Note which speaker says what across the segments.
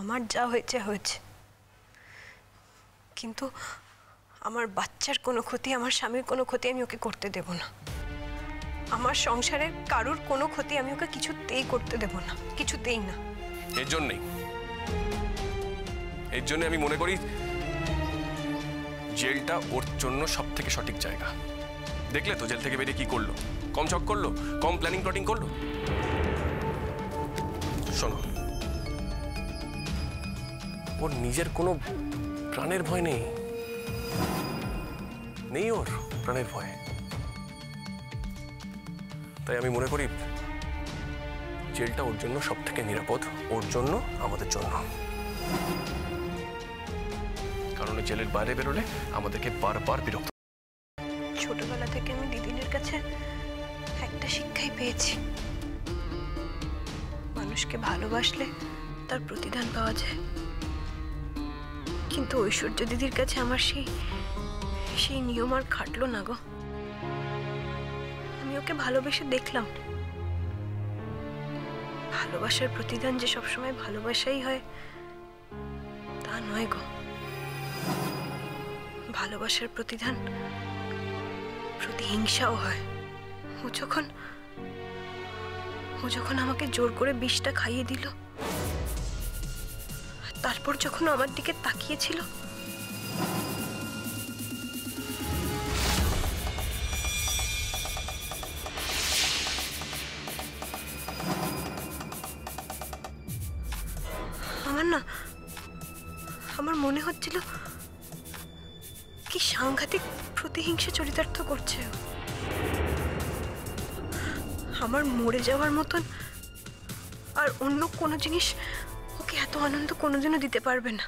Speaker 1: আমার যা হয়েছে হয়েছে, কিন্তু আমার বাচ্চার কোনো ক্ষতি, আমার স্বামীর কোনো ক্ষতি আমি ওকে করতে দেব না। আমার সংসারের কারোর কোনো ক্ষতি আমি ওকে কিছুতেই করতে দেব না, কিছুতেই না।
Speaker 2: এর জন্য আমি মনে করি জেলটা ওর জন্য সব থেকে সঠিক জায়গা। দেখলে তো জেল থেকে বেরিয়ে কি করলো, কম চক করলো, কম প্ল্যানিং প্লটিং করলো। শোনো, ওর নিজের কোনো প্রাণের ভয় নেই, ওর প্রাণের ভয়। তাই আমি মনে করি জেলটা ওর জন্য সব থেকে নিরাপদ, ওর জন্য, আমাদের জন্য। কারণ জেলের বাইরে বেরোলে আমাদেরকে বারবার বিরক্ত।
Speaker 1: ছোটবেলা থেকে আমি দিদিনের কাছে একটা শিক্ষাই পেয়েছি, মানুষকে ভালোবাসলে তার প্রতিদান পাওয়া যায়। কিন্তু ঐশ্বর্য দিদির কাছে আমার সেই নিয়ম আর খাটলো না গো। আমি ওকে ভালোবেসে দেখলাম, ভালোবাসার প্রতিদান যে সবসময় ভালোবাসাই হয় তা নয় গো। ভালোবাসার প্রতিদান প্রতিহিংসাও হয়। ও যখন আমাকে জোর করে বিষটা খাইয়ে দিল, তারপর যখন আমার দিকে তাকিয়েছিল, আমার মনে হচ্ছিল কি সাংঘাতিক প্রতিহিংসা চরিতার্থ করছে। আমার মরে যাওয়ার মতন আর অন্য কোনো জিনিস ওকে এত আনন্দ কোনোদিনও দিতে পারবে না।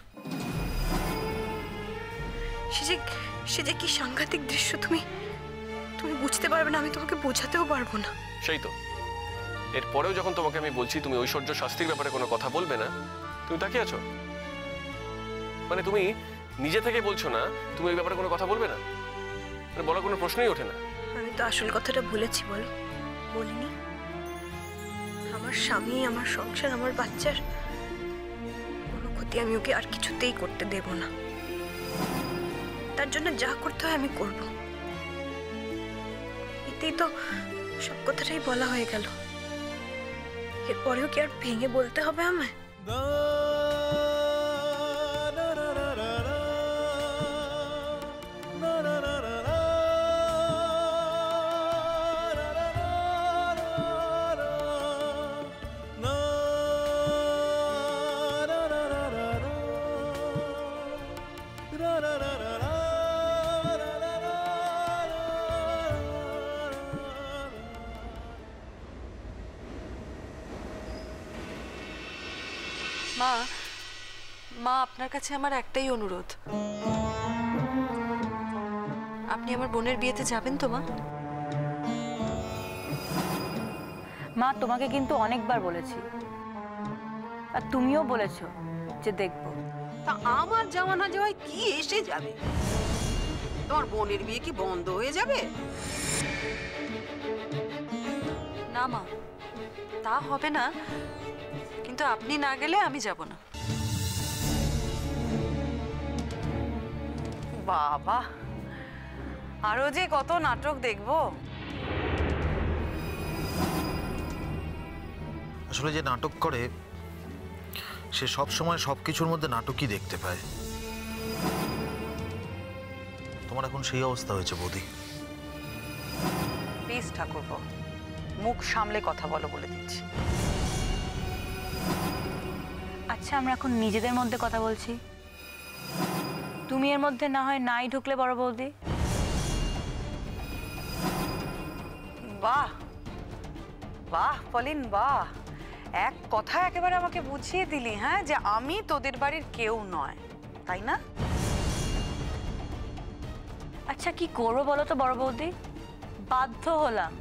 Speaker 1: সে যে কি সাংঘাতিক দৃশ্য তুমি বুঝতে পারবে না, আমি তোমাকে বোঝাতেও পারবো না।
Speaker 2: সেই তো, এরপরেও যখন তোমাকে আমি বলছি তুমি ঐশ্বর্য শাস্তির ব্যাপারে কোনো কথা বলবে না, তুমি তাকিয়ে আছো। মানে তুমি নিজে থেকে বলছো না তুমি এই ব্যাপারে কোনো কথা বলবে না, বলার কোনো প্রশ্নই ওঠে না।
Speaker 1: আমি তো আসল কথাটা বলেছি, বলো বলিনি? আমার স্বামী, আমার সংসার, আমার বাচ্চার কোনো ক্ষতি আমি ওকে আর কিছুতেই করতে দেব না। তার জন্য যা করতে হয় আমি করব। এতেই তো সব কথাটাই বলা হয়ে গেল। এরপরেও কি আর ভেঙে বলতে হবে আমায়?
Speaker 3: মা, আপনার কাছে আমার একটাই অনুরোধ, আপনি আমার বোনের বিয়েতে যাবেন তো?
Speaker 4: মা, তোমাকে কিন্তু অনেকবার বলেছি, আর তুমিও বলেছো যে দেখবো।
Speaker 5: তা আমার যাওয়া না যাওয়ায় কি এসে যাবে? তোমার বোনের বিয়ে কি বন্ধ হয়ে যাবে?
Speaker 3: না মা, তা হবে না, কিন্তু আপনি না গেলে আমি যাব না।
Speaker 6: বাবা, আরো যে কত নাটক দেখবো।
Speaker 7: আসলে যে নাটক করে সে সব সময় সবকিছুর মধ্যে নাটকই দেখতে পায়। তোমার এখন সেই অবস্থা হয়েছে বৌদি।
Speaker 6: প্লিজ ঠাকুরপো, মুখ সামলে কথা বলো বলে দিচ্ছি।
Speaker 4: আচ্ছা, আমরা এখন নিজেদের মধ্যে কথা বলছি, তুমি এর মধ্যে না হয় নাই ঢুকলে বড় বৌদি।
Speaker 6: বাহ বাহ পলিন, বাহ, এক কথা একেবারে আমাকে বুঝিয়ে দিলি, হ্যাঁ, যে আমি তোদের বাড়ির কেউ নয়, তাই না?
Speaker 4: আচ্ছা, কি করবো বলো তো বড় বৌদি, বাধ্য হলাম।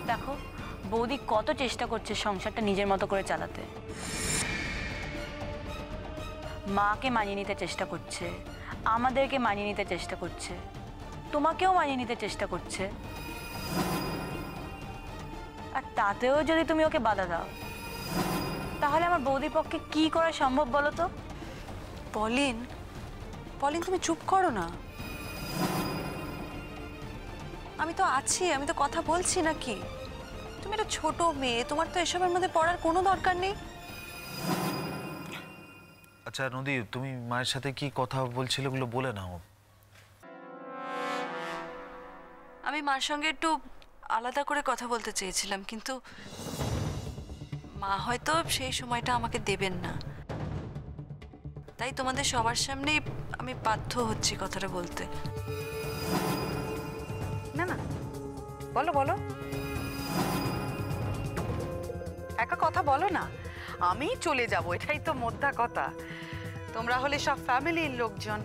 Speaker 4: দেখো বৌদি কত চেষ্টা করছে সংসারটা নিজের মতো করে চালাতে, মাকে মানিয়ে নিতে চেষ্টা করছে, আমাদেরকে মানিয়ে নিতে চেষ্টা করছে, তোমাকেও মানিয়ে নিতে চেষ্টা করছে। তাতেও যদি তুমি ওকে বাধা দাও, তাহলে আমার বৌদির পক্ষে কি করা সম্ভব বলো তো?
Speaker 3: পলিন, পলিন তুমি চুপ করো না। আমি তো আছি, আমি তো কথা বলছি নাকি? তুমি একটা ছোট মেয়ে, তোমার তো এসবের মধ্যে পড়ার কোনো দরকার নেই।
Speaker 7: আচ্ছা নদী, তুমি মায়ের সাথে কি কথা বলছিলে ওগুলো বলে নাও।
Speaker 3: আমি মার সঙ্গে একটু আলাদা করে কথা বলতে চেয়েছিলাম, কিন্তু মা হয়তো সেই সময়টা আমাকে দেবেন না। তাই তোমাদের সবার সামনেই আমি বাধ্য হচ্ছি কথাটা বলতে।
Speaker 6: না না, বলো বলো, একা কথা বলো না, আমি চলে যাব, এটাই তো মোদ্দা কথা। তোমরা হলে সব ফ্যামিলির লোকজন।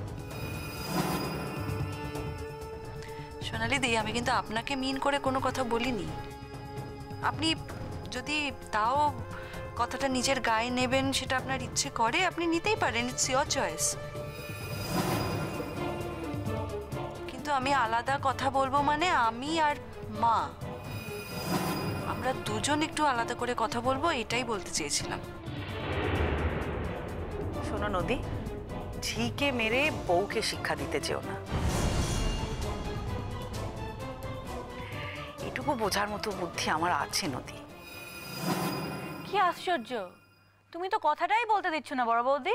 Speaker 3: সোনালি দি, আমি কিন্তু আপনাকে মিন করে কোনো কথা বলিনি। আপনি যদি তাও কথাটা নিজের গায়ে নেবেন, সেটা আপনার ইচ্ছে করে, আপনি নিতেই পারেন, ইটস ইয়োর চয়েস। কিন্তু আমি আলাদা কথা বলবো মানে আমি আর মা, আমরা দুজন একটু আলাদা করে কথা বলবো, এটাই বলতে চেয়েছিলাম।
Speaker 6: শোনো নদী, ঝিকে মেরে বউকে শিক্ষা দিতে চেও না। এটুকু বোঝার মতো বুদ্ধি আমার আছে নদী।
Speaker 4: কি আশ্চর্য, তুমি তো কথাটাই বলতে দিচ্ছ না বড় বৌদি।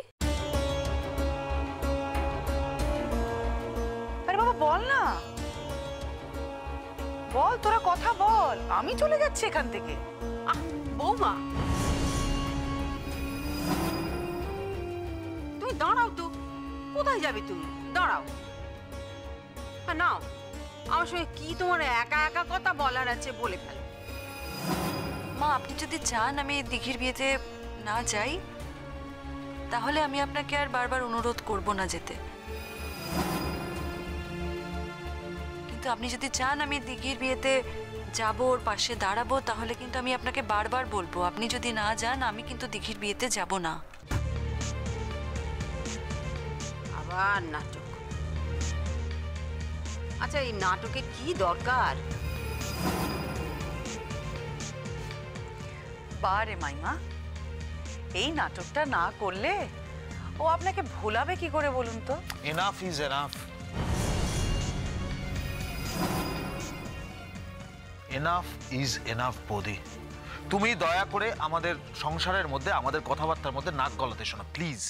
Speaker 6: আরে বাবা বল না, বল, তোরা কথা বল, আমি চলে যাচ্ছি এখান থেকে।
Speaker 5: বৌমা, তুমি দাঁড়াও তো, কোথায় যাবে তুমি? দাঁড়াও, নাও, আমার সঙ্গে কি তোমার একা একা কথা বলার আছে বলে ফেলো।
Speaker 3: মা, আপনি যদি চান আমি দিঘির বিয়েতে না যাই, তাহলে আমি আপনাকে আর বারবার অনুরোধ করব না যেতে। কিন্তু আপনি যদি চান আমি দিঘির বিয়েতে যাব, ওর পাশে দাঁড়াবো, তাহলে কিন্তু আমি আপনাকে বারবার বলবো, আপনি যদি না যান আমি কিন্তু দিঘির বিয়েতে যাব না।
Speaker 5: আবার নাটক। আচ্ছা, এই নাটকে কি দরকার?
Speaker 6: বারে মাইমা, এই নাটকটা না করলে ও আপনাকে ভোলাবে কি করে বলুন তো?
Speaker 7: Enough is enough. Enough is enough বৌদি। তুমি দয়া করে আমাদের সংসারের মধ্যে, আমাদের কথাবার্তার মধ্যে নাক গলাতে শোনো প্লিজ।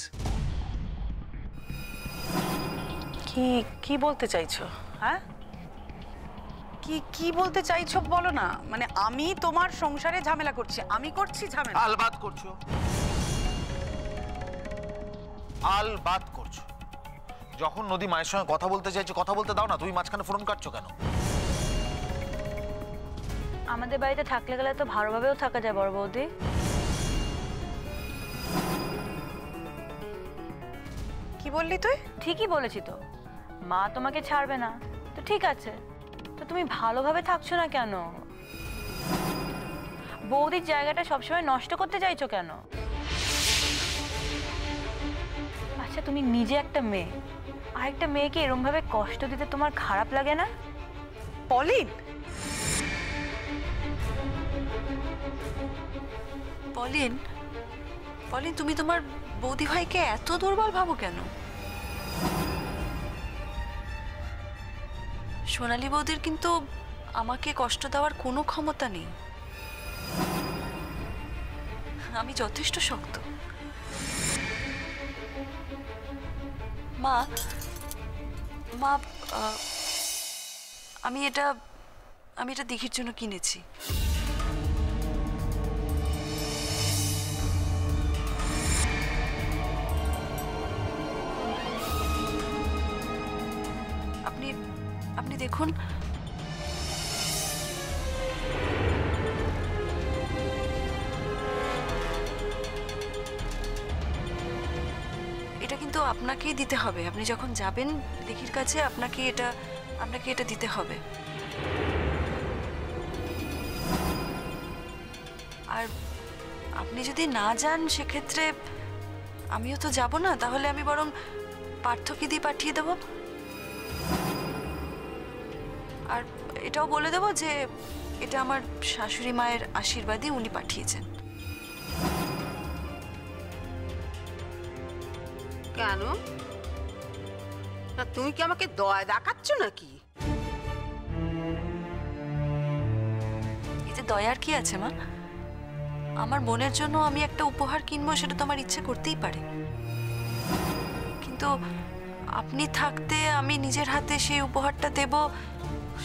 Speaker 6: কি কি বলতে চাইছো? হ্যাঁ, কি কি বলতে চাইছো বলো না। মানে আমি তোমার সংসারে ঝামেলা করছি, আমি করছি ঝামেলা?
Speaker 7: আলবাত করছো, আলবাত করছো। যখন নদী মায়ের সঙ্গে কথা বলতে চাইছো, কথা বলতে দাও না, তুমি মাঝখানে ফোন কাটছো কেন?
Speaker 4: আমাদের বাড়িতে থাকলে গেলে তো ভালোভাবেও থাকা যায় বড় বৌদি।
Speaker 6: কি বললি তুই?
Speaker 4: ঠিকই বলেছি তো, মা তোমাকে ছাড়বে না তো ঠিক আছে, তো তুমি ভালোভাবে থাকছো না কেন? বৌদির জায়গাটা সবসময় নষ্ট করতে চাইছো কেন? আচ্ছা, তুমি নিজে একটা মেয়ে, আরেকটা মেয়েকে এরম ভাবে কষ্ট দিতে তোমার খারাপ লাগে না?
Speaker 6: পলিন,
Speaker 3: পলিন, পলিন, তুমি তোমার বৌদি ভাইকে এত দুর্বল ভাবো কেন? সোনালী বৌদির কিন্তু আমাকে কষ্ট দেওয়ার কোনো ক্ষমতা নেই। আমি যথেষ্ট শক্ত। মা, মা, আমি এটা দিঘির জন্য কিনেছি। আপনি দেখুন, এটা কিন্তু আপনাকেই দিতে হবে। আপনি যখন যাবেন দিঘির কাছে, আপনাকে এটা দিতে হবে। আর আপনি যদি না যান, সেক্ষেত্রে আমিও তো যাব না, তাহলে আমি বরং পার্থকে দিয়ে পাঠিয়ে দেব। আর এটাও বলে দেবো যে এটা আমার শাশুড়ি মায়ের আশীর্বাদই উনি পাঠিয়েছেন।
Speaker 5: কেন? না তুমি কি আমাকে দয়া দেখাচ্ছ নাকি?
Speaker 3: এতে দয়ার কি আছে মা? আমার বোনের জন্য আমি একটা উপহার কিনবো, সেটা তো আমার ইচ্ছে করতেই পারে, কিন্তু আপনি থাকতে আমি নিজের হাতে সেই উপহারটা দেব,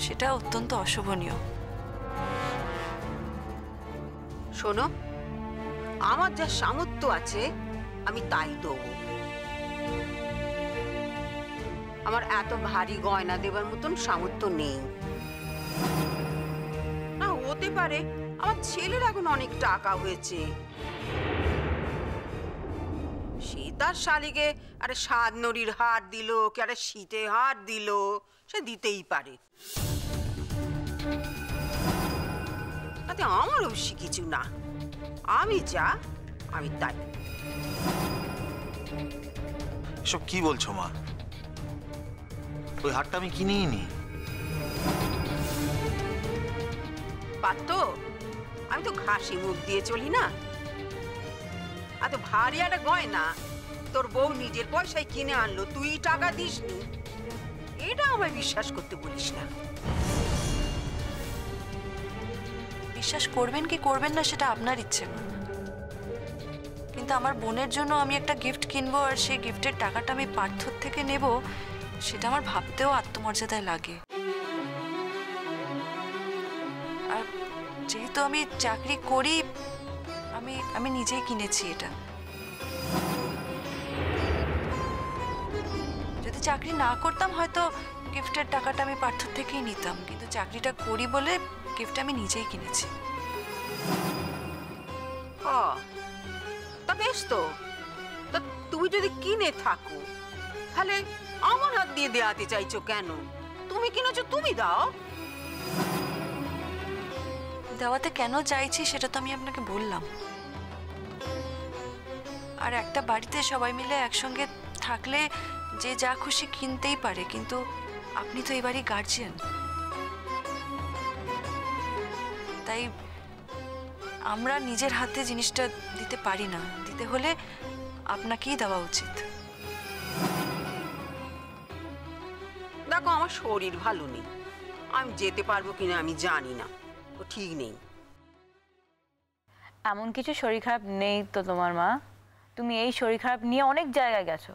Speaker 3: সেটা অত্যন্ত অশোভনীয়।
Speaker 5: শোনো, আমার যা সামর্থ্য আছে আমি তাই দেবো। আমার এত ভারী গয়না দেবার মতন সামর্থ্য নেই। না, হতে পারে আমার ছেলের এখন অনেক টাকা হয়েছে, সে তার শালিকে আরে সাত নড়ির হার দিল, কি আরে শীতে হার দিল, সে দিতেই পারে। তাতে আমার অবশ্যই কিছু না, আমি যা আমি তাই।
Speaker 7: এসব কি বলছো মা? ওই হারটা আমি কিনেই নি।
Speaker 5: পারত, আমি তো ঘাসি মুখ দিয়ে চলি না। এত ভারী একটা গয়না তোর বউ নিজের পয়সায় কিনে আনলো, তুই টাকা দিসনি, এটা আমায় বিশ্বাস করতে বলিস না।
Speaker 3: বিশ্বাস করবেন কি করবেন না সেটা আপনার ইচ্ছে, কিন্তু আমার বোনের জন্য আমি একটা গিফট কিনবো আর সেই গিফটের টাকাটা আমি পার্থর থেকে নেব, সেটা আমার ভাবতেও আত্মমর্যাদায় লাগে। আর যেহেতু আমি চাকরি করি, আমি নিজেই কিনেছি এটা। যদি চাকরি না করতাম হয়তো গিফটের টাকাটা আমি পার্থর থেকেই নিতাম, কিন্তু চাকরিটা করি বলে গিফট আমি নিজেই কিনেছি।
Speaker 5: তা বেশ তো, তা তুমি যদি কিনে থাকো তাহলে আমার হাত দিয়ে দেওয়াতে চাইছো কেন? তুমি কিনেছো, তুমি দাও।
Speaker 3: দেওয়াতে কেন চাইছি সেটা তো আমি আপনাকে বললাম। আর একটা বাড়িতে সবাই মিলে একসঙ্গে থাকলে যে যা খুশি কিনতেই পারে, কিন্তু আপনি তো এবারই গার্জিয়ান, তাই আমরা নিজের হাতে জিনিসটা দিতে পারি না, দিতে হলে আপনাকেই দেওয়া উচিত।
Speaker 5: দেখো, আমার শরীর ভালো নেই, আমি যেতে পারবো কিনা আমি জানি না, ও ঠিক নেই।
Speaker 4: এমন কিছু শরীর খারাপ নেই তো তোমার মা, তুমি এই শরীর খারাপ নিয়ে অনেক জায়গায় গেছো।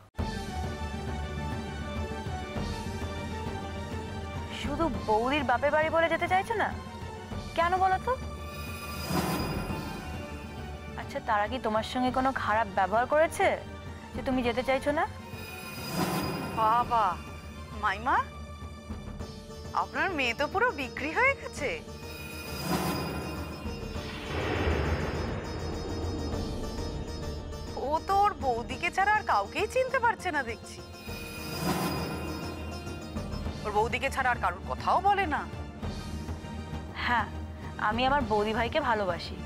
Speaker 4: শুধু বৌদির বাপের বাড়ি বলে যেতে চাইছো না কেন বলো তো? আচ্ছা, তারা কি তোমার সঙ্গে কোনো খারাপ ব্যবহার করেছে যে তুমি যেতে চাইছো না?
Speaker 6: বাবা, মাইমা, আপনার মেয়ে তো পুরো বিক্রি হয়ে গেছে। ও তো ওর বৌদিকে ছাড়া আর কাউকেই চিনতে পারছে না দেখছি। ওর বৌদিকে ছাড়া আর কারোর কথাও বলে না।
Speaker 4: হ্যাঁ, আমি আমার বৌদি ভাইকে ভালোবাসি,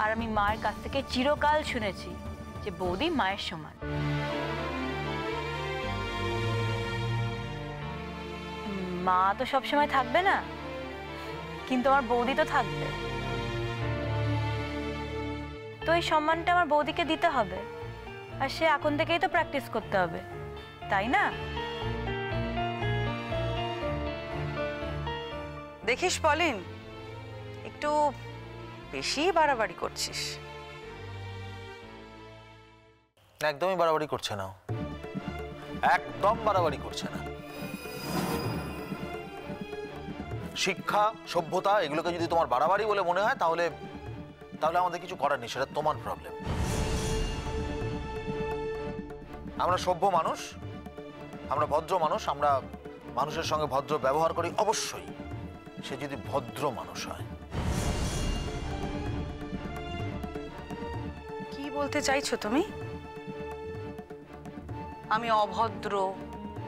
Speaker 4: আর আমি মায়ের কাছ থেকে চিরকাল শুনেছি যে বৌদি মায়ের সমান। মা তো সবসময় থাকবে না, কিন্তু আমার বৌদি তো থাকবে, তো এই সম্মানটা আমার বৌদিকে দিতে হবে, আর সে এখন থেকেই তো প্র্যাকটিস করতে হবে, তাই না?
Speaker 6: দেখিস পলিন, একটু বেশি বাড়াবাড়ি করছিস।
Speaker 7: একদমই বাড়াবাড়ি করছে না, একদম বাড়াবাড়ি করছে না। শিক্ষা, সভ্যতা, এগুলোকে যদি তোমার বাড়াবাড়ি বলে মনে হয় তাহলে তাহলে আমাদের কিছু করার নেই, সেটা তোমার প্রবলেম। আমরা সভ্য মানুষ, আমরা ভদ্র মানুষ, আমরা মানুষের সঙ্গে ভদ্র ব্যবহার করি, অবশ্যই সে যদি ভদ্র মানুষ হয়।
Speaker 6: কি বলতে চাইছো তুমি? আমি অভদ্র,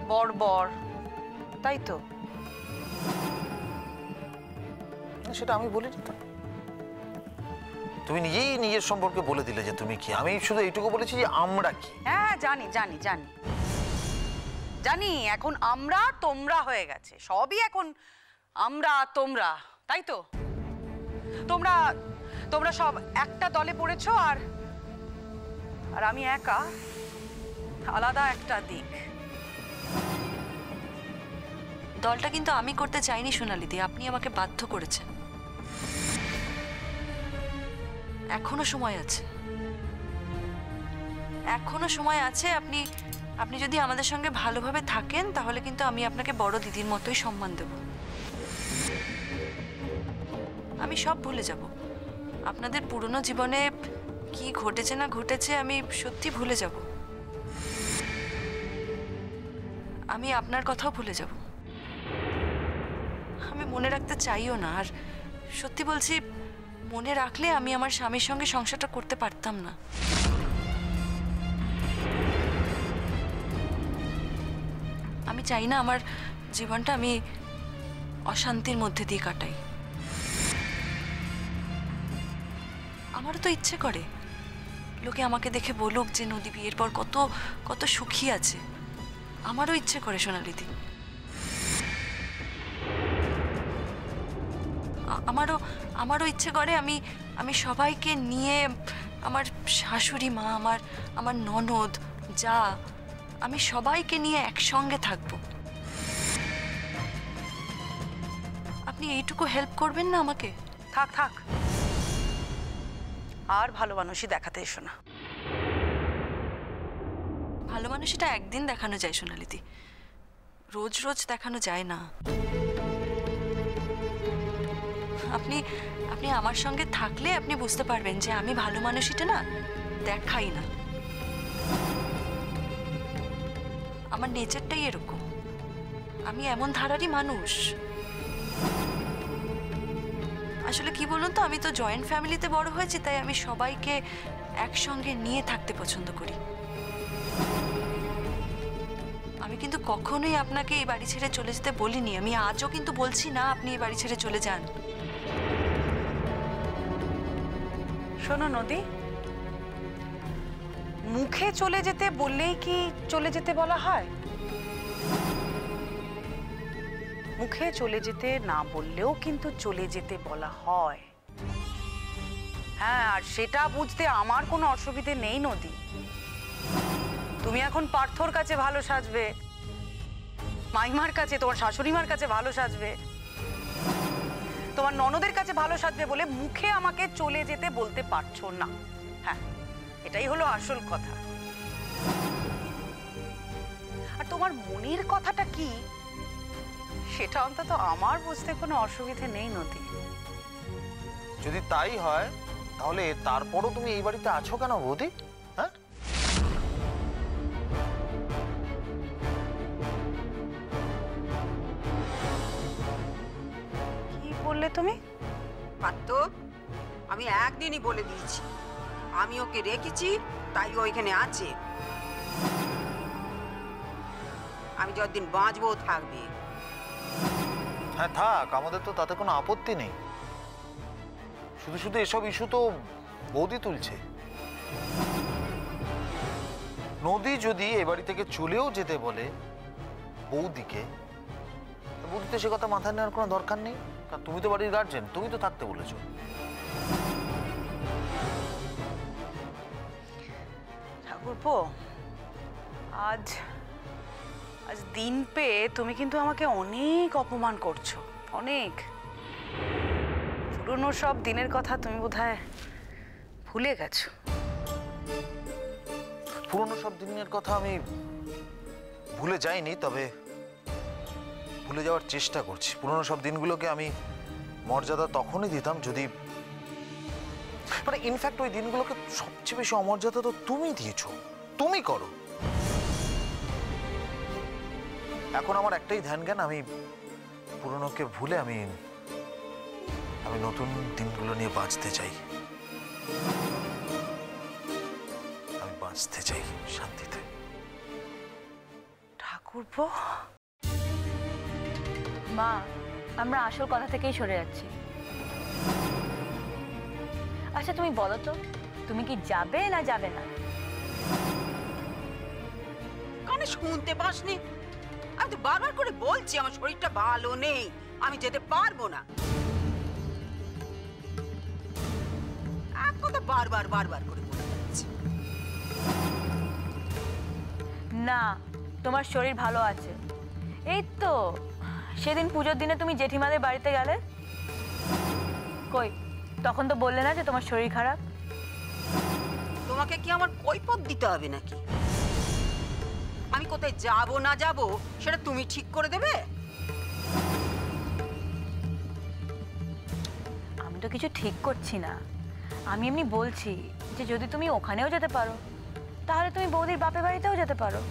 Speaker 6: বর্বর, তাই তো?
Speaker 7: সেটা আমি বলিনি তো, তুমি নিজেই নিজের সম্পর্কে বলে দিলে যে তুমি কি। আমি শুধু এইটুকু বলেছি যে আমরা কি।
Speaker 6: হ্যাঁ, জানি জানি জানি জানি, এখন আমরা তোমরা হয়ে গেছে, সবই এখন আমরা আর তোমরা, তাই তো? তোমরা তোমরা সব একটা দলে পড়েছো আর আর আমি একা আলাদা একটা দিক।
Speaker 3: দলটা কিন্তু আমি করতে চাইনি সোনালিদি, আপনি আমাকে বাধ্য করেছেন। এখনো সময় আছে, এখনো সময় আছে। আপনি আপনি যদি আমাদের সঙ্গে ভালোভাবে থাকেন তাহলে কিন্তু আমি আপনাকে বড় দিদির মতোই সম্মান দেব। আমি সব ভুলে যাব, আপনাদের পুরনো জীবনে কি ঘটেছে না ঘটেছে আমি সত্যি ভুলে যাব। আমি আপনার কথাও ভুলে যাব। আমি মনে রাখতে চাইও না। আর সত্যি বলছি, মনে রাখলে আমি আমার স্বামীর সঙ্গে সংসারটা করতে পারতাম না। আমি চাই না আমার জীবনটা আমি অশান্তির মধ্যে দিয়ে কাটাই। আমারও তো ইচ্ছে করে লোকে আমাকে দেখে বলুক যে নদী বিয়ের পর কত কত সুখী আছে। আমারও ইচ্ছে করে সোনালিদি, আমারও ইচ্ছে করে আমি আমি সবাইকে নিয়ে, আমার শাশুড়ি মা, আমার ননদ, যা, আমি সবাইকে নিয়ে একসঙ্গে থাকবো। আপনি এইটুকু হেল্প করবেন না আমাকে?
Speaker 6: থাক থাক, আর ভালো মানুষই দেখাতে এসো না।
Speaker 3: ভালো মানুষটা একদিন দেখানো যায় সোনালিদি, রোজ রোজ দেখানো যায় না। আপনি আপনি আমার সঙ্গে থাকলে আপনি বুঝতে পারবেন যে আমি ভালো মানুষটা না দেখাই না। আমার নেচারটাই এরকম, আমি এমন ধারারই মানুষ। আসলে কি বলুন তো, আমি তো জয়েন্ট ফ্যামিলিতে বড় হয়েছি, তাই আমি সবাইকে একসঙ্গে নিয়ে থাকতে পছন্দ করি। আমি কিন্তু কখনোই আপনাকে এই বাড়ি ছেড়ে চলে যেতে বলিনি। আমি আজও কিন্তু বলছি না আপনি এই বাড়ি ছেড়ে চলে যান।
Speaker 6: শোনো নদী, মুখে চলে যেতে বললেই কি চলে যেতে বলা হয়? মুখে চলে যেতে না বললেও কিন্তু চলে যেতে বলা হয়। হ্যাঁ, আর সেটা বুঝতে আমার কোনো অসুবিধে নেই নদী। তুমি এখন পার্থর কাছে ভালো সাজবে, মাইমার কাছে, তোমার শাশুড়িমার কাছে ভালো সাজবে, তোমার ননদের কাছে ভালো সাজবে বলে মুখে আমাকে চলে যেতে বলতে পারছো না। হ্যাঁ, এটাই হলো আসল কথা। আর তোমার মনের কথাটা কি সেটা অন্তত আমার বুঝতে কোনো অসুবিধে নেই নদী।
Speaker 7: যদি তাই হয় তাহলে তারপরও তুমি এই বাড়িতে আছো কেন বৌদি? হ্যাঁ,
Speaker 6: কি বললে তুমি?
Speaker 5: পার্থ, আমি একদিনই বলে দিয়েছি, আমি ওকে রেখেছি তাই ও এখানে আছে। আমি যতদিন বাঁচবো ও থাকবে।
Speaker 7: হ্যাঁ থাক, আমাদের তো তাতে কোনো আপত্তি নেই। শুধু শুধু এসব ইস্যু তো বৌদি তুলছে। নদী যদি এ বাড়ি থেকে চলেও যেতে বলে বৌদিকে, বৌদি তো সে কথা মাথায় নেওয়ার কোনো দরকার নেই। কারণ তুমি তো বাড়ির গার্জেন, তুমি তো থাকতে বলেছো।
Speaker 6: ঠাকুরপো, আজ আজ দিন পেয়ে তুমি কিন্তু আমাকে অনেক অপমান করছো, অনেক। পুরনো সব দিনের কথা তুমি বোধহয় ভুলে গেছো।
Speaker 7: পুরনো সব দিনের কথা আমি ভুলে যাইনি, তবে ভুলে যাওয়ার চেষ্টা করছি। পুরনো সব দিনগুলোকে আমি মর্যাদা তখনই দিতাম যদি, মানে ইনফ্যাক্ট ওই দিনগুলোকে সবচেয়ে বেশি অমর্যাদা তো তুমি দিয়েছো, তুমি করো। এখন আমার একটাই ধ্যান জ্ঞান, আমি পুরনোকে ভুলে আমি নতুন দিনগুলো নিয়ে বাঁচতে চাই। আমি বাঁচতে চাই শান্তিতে।
Speaker 6: ঠাকুরপো,
Speaker 4: মা, আমরা আসল কথা থেকেই সরে যাচ্ছি। আচ্ছা তুমি বলো তো, তুমি কি যাবে না যাবে না?
Speaker 5: কানে শুনতে পাসনি? আমি তো বারবার করে বলছি আমার শরীরটা ভালো নেই, আমি যেতে পারবো না। এক কথা বারবার বারবার করে বলে যাচ্ছে।
Speaker 4: না, তোমার শরীর ভালো আছে। এই তো সেদিন পুজোর দিনে তুমি জেঠিমাদের বাড়িতে গেলে, কই তখন তো বললে না যে তোমার শরীর খারাপ?
Speaker 5: তোমাকে কি আমার কৈফিয়ত দিতে হবে নাকি? আমি কোথায় যাব না যাব সেটা তুমি ঠিক করে দেবে?
Speaker 4: আমি তো কিছু ঠিক করছি না, আমি এমনি বলছি যে যদি তুমি ওখানেও যেতে পারো তাহলে তুমি বৌদির বাপের বাড়িতেও যেতে পারো।